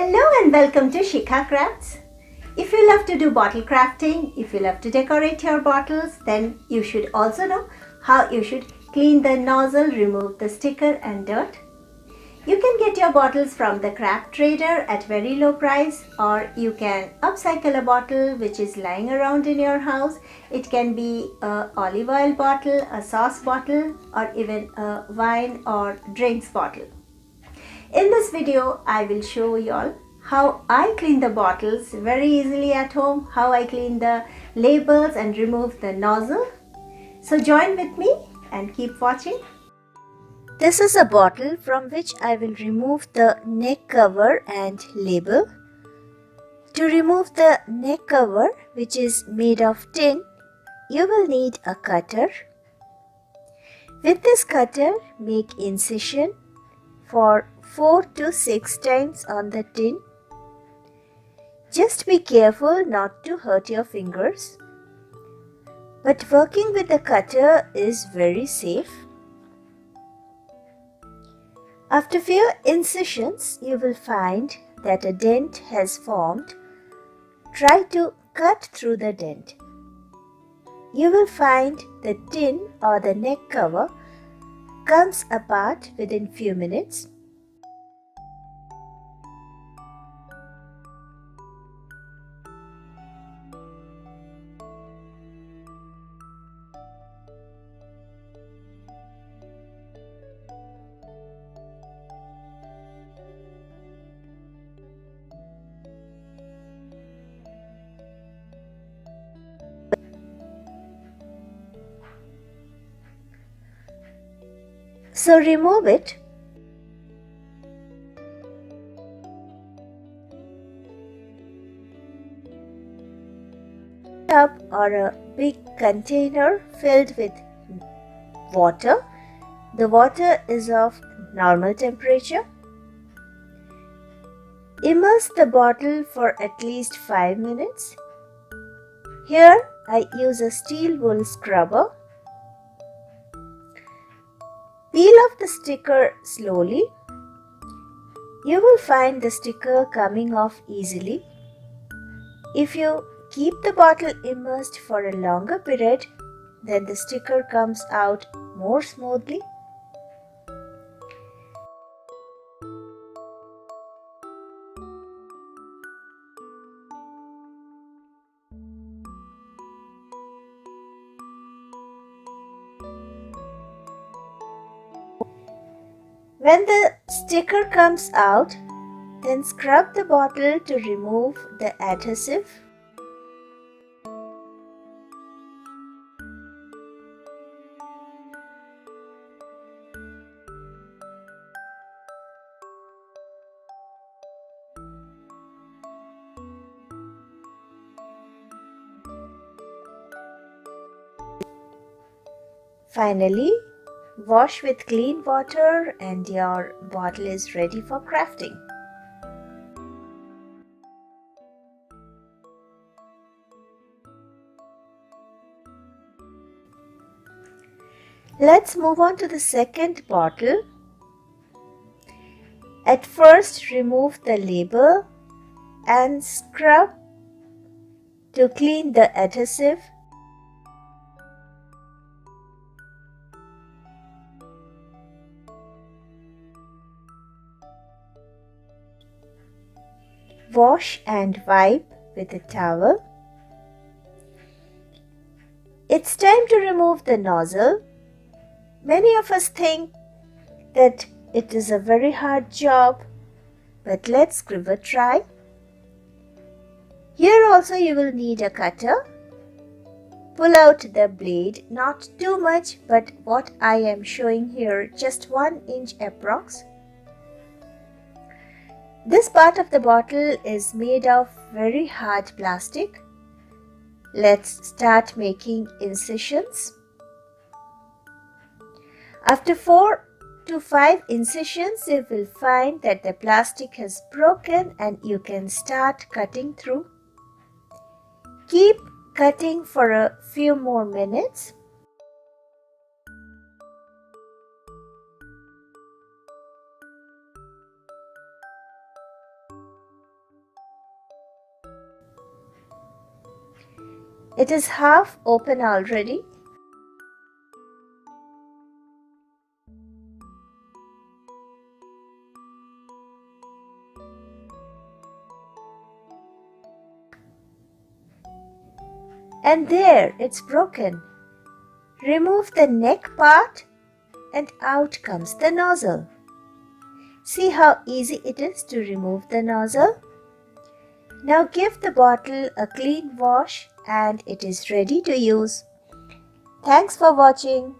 Hello and welcome to Sikha Crafts. If you love to do bottle crafting, if you love to decorate your bottles, then you should also know how you should clean the nozzle, remove the sticker and dirt. You can get your bottles from the craft trader at very low price, or you can upcycle a bottle which is lying around in your house. It can be a olive oil bottle, a sauce bottle, or even a wine or drinks bottle. In this video, I will show you all how I clean the bottles very easily at home, how I clean the labels and remove the nozzle. So join with me and keep watching. This is a bottle from which I will remove the neck cover and label. To remove the neck cover, which is made of tin, you will need a cutter. With this cutter, make incision for 4 to 6 times on the tin. Just be careful not to hurt your fingers. But working with the cutter is very safe. After few incisions, you will find that a dent has formed. Try to cut through the dent. You will find the tin or the neck cover comes apart within few minutes. So remove it. Tub or a big container filled with water. The water is of normal temperature. Immerse the bottle for at least 5 minutes. Here I use a steel wool scrubber. Peel off the sticker slowly. You will find the sticker coming off easily. If you keep the bottle immersed for a longer period, then the sticker comes out more smoothly. When the sticker comes out, then scrub the bottle to remove the adhesive. Finally, wash with clean water and your bottle is ready for crafting. Let's move on to the second bottle. At first, remove the label and scrub to clean the adhesive. Wash and wipe with a towel. It's time to remove the nozzle. Many of us think that it is a very hard job, but let's give a try. Here also you will need a cutter. Pull out the blade, not too much, but what I am showing here, just 1 inch approx. This part of the bottle is made of very hard plastic. Let's start making incisions. After 4 to 5 incisions, you will find that the plastic has broken and you can start cutting through. Keep cutting for a few more minutes. It is half open already. And there, it's broken. Remove the neck part and out comes the nozzle. See how easy it is to remove the nozzle? Now give the bottle a clean wash and it is ready to use. Thanks for watching.